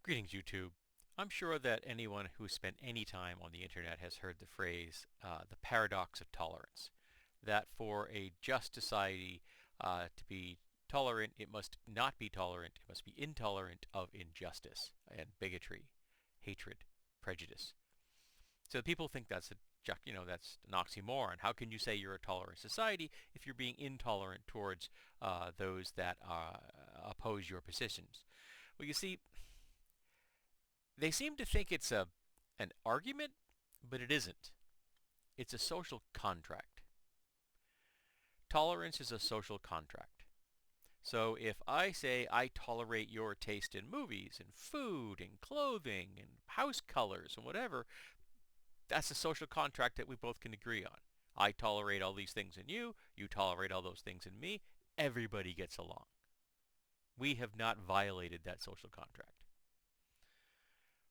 Greetings, YouTube. I'm sure that anyone who spent any time on the internet has heard the phrase, the paradox of tolerance. That for a just society to be tolerant, it must not be tolerant, it must be intolerant of injustice and bigotry, hatred, prejudice. So people think that's that's an oxymoron. How can you say you're a tolerant society if you're being intolerant towards those that oppose your positions? Well, you see, they seem to think it's an argument, but it isn't. It's a social contract. Tolerance is a social contract. So if I say I tolerate your taste in movies and food and clothing and house colors and whatever, that's a social contract that we both can agree on. I tolerate all these things in you, you tolerate all those things in me, everybody gets along. We have not violated that social contract.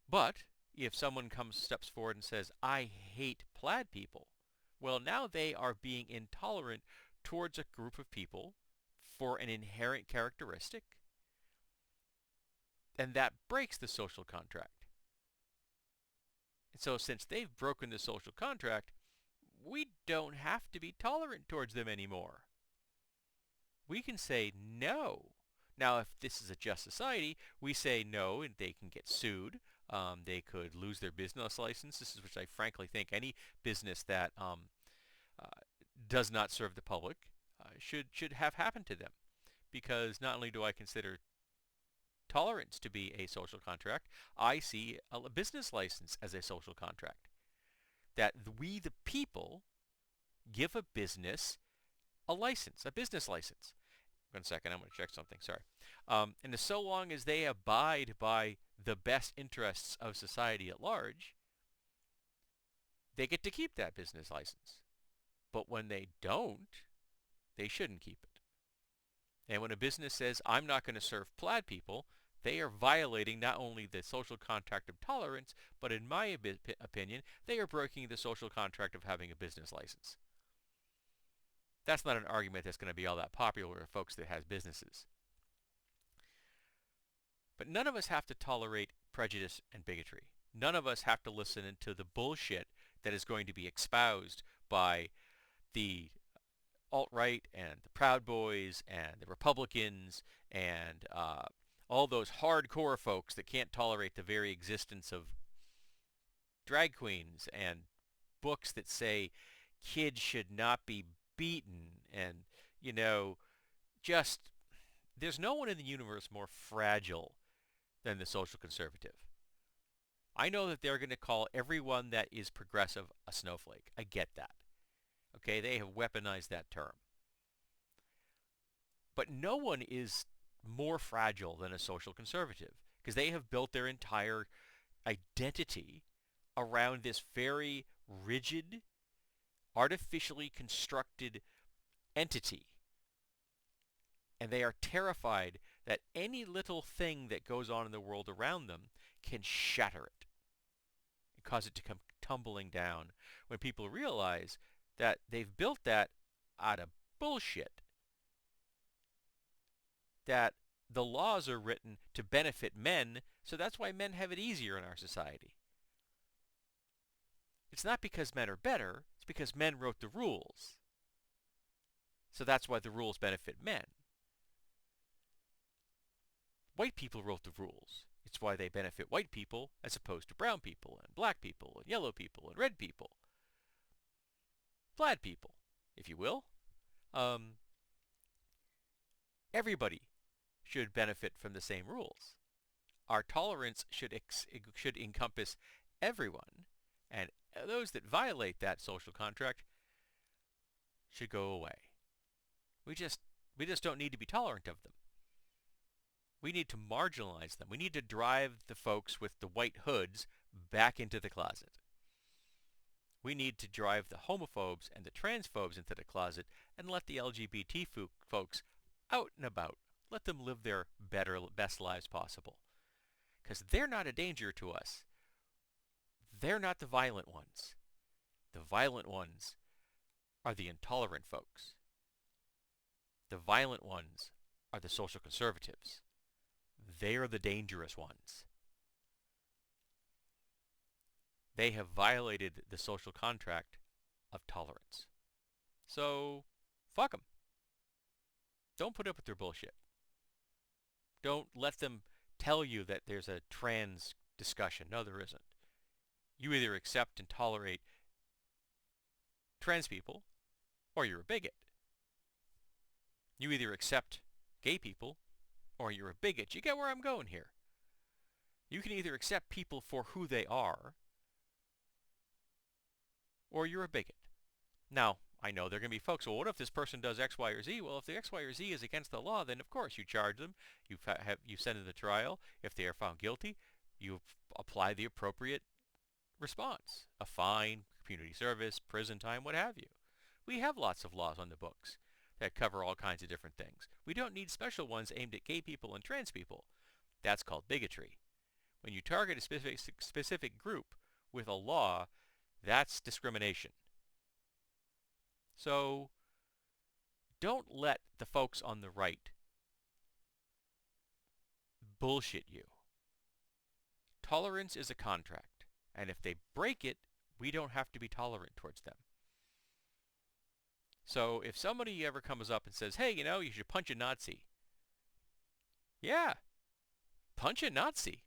But if someone steps forward and says, I hate plaid people, well, now they are being intolerant towards a group of people for an inherent characteristic, and that breaks the social contract. And so since they've broken the social contract, we don't have to be tolerant towards them anymore. We can say no. Now, if this is a just society, we say no, and they can get sued. They could lose their business license. This is which I frankly think any business that uh, does not serve the public should have happen to them, because not only do I consider tolerance to be a social contract, I see a business license as a social contract. That we, the people, give a business a license, a business license. 1 second, I'm going to check something, sorry. And so long as they abide by the best interests of society at large, they get to keep that business license. But when they don't, they shouldn't keep it. And when a business says, I'm not going to serve plaid people, they are violating not only the social contract of tolerance, but in my opinion, they are breaking the social contract of having a business license. That's not an argument that's going to be all that popular with folks that has businesses. But none of us have to tolerate prejudice and bigotry. None of us have to listen to the bullshit that is going to be espoused by the alt-right and the Proud Boys and the Republicans and all those hardcore folks that can't tolerate the very existence of drag queens and books that say kids should not be beaten and, just there's no one in the universe more fragile than the social conservative. I know that they're going to call everyone that is progressive a snowflake. I get that. Okay, they have weaponized that term. But no one is more fragile than a social conservative, because they have built their entire identity around this very rigid, artificially constructed entity. And they are terrified that any little thing that goes on in the world around them can shatter it and cause it to come tumbling down, when people realize that they've built that out of bullshit, that the laws are written to benefit men, so that's why men have it easier in our society. It's not because men are better, it's because men wrote the rules. So that's why the rules benefit men. White people wrote the rules. It's why they benefit white people as opposed to brown people and black people and yellow people and red people. Plaid people, if you will. Everybody should benefit from the same rules. Our tolerance should encompass everyone, and those that violate that social contract should go away. We just don't need to be tolerant of them. We need to marginalize them. We need to drive the folks with the white hoods back into the closet. We need to drive the homophobes and the transphobes into the closet and let the LGBT folks out and about. Let them live their best lives possible. Because they're not a danger to us. They're not the violent ones. The violent ones are the intolerant folks. The violent ones are the social conservatives. They are the dangerous ones. they have violated the social contract of tolerance. So, fuck them. Don't put up with their bullshit. Don't let them tell you that there's a trans discussion. No, there isn't. You either accept and tolerate trans people, or you're a bigot. You either accept gay people, or you're a bigot. You get where I'm going here. You can either accept people for who they are, or you're a bigot. Now, I know there are going to be folks, well, what if this person does X, Y, or Z? Well, if the X, Y, or Z is against the law, then of course you charge them, you send them to trial. If they are found guilty, you apply the appropriate response. A fine, community service, prison time, what have you. We have lots of laws on the books that cover all kinds of different things. We don't need special ones aimed at gay people and trans people. That's called bigotry. When you target a specific group with a law, that's discrimination. So don't let the folks on the right bullshit you. Tolerance is a contract, and if they break it, we don't have to be tolerant towards them. So if somebody ever comes up and says, hey, you should punch a Nazi. Yeah, punch a Nazi.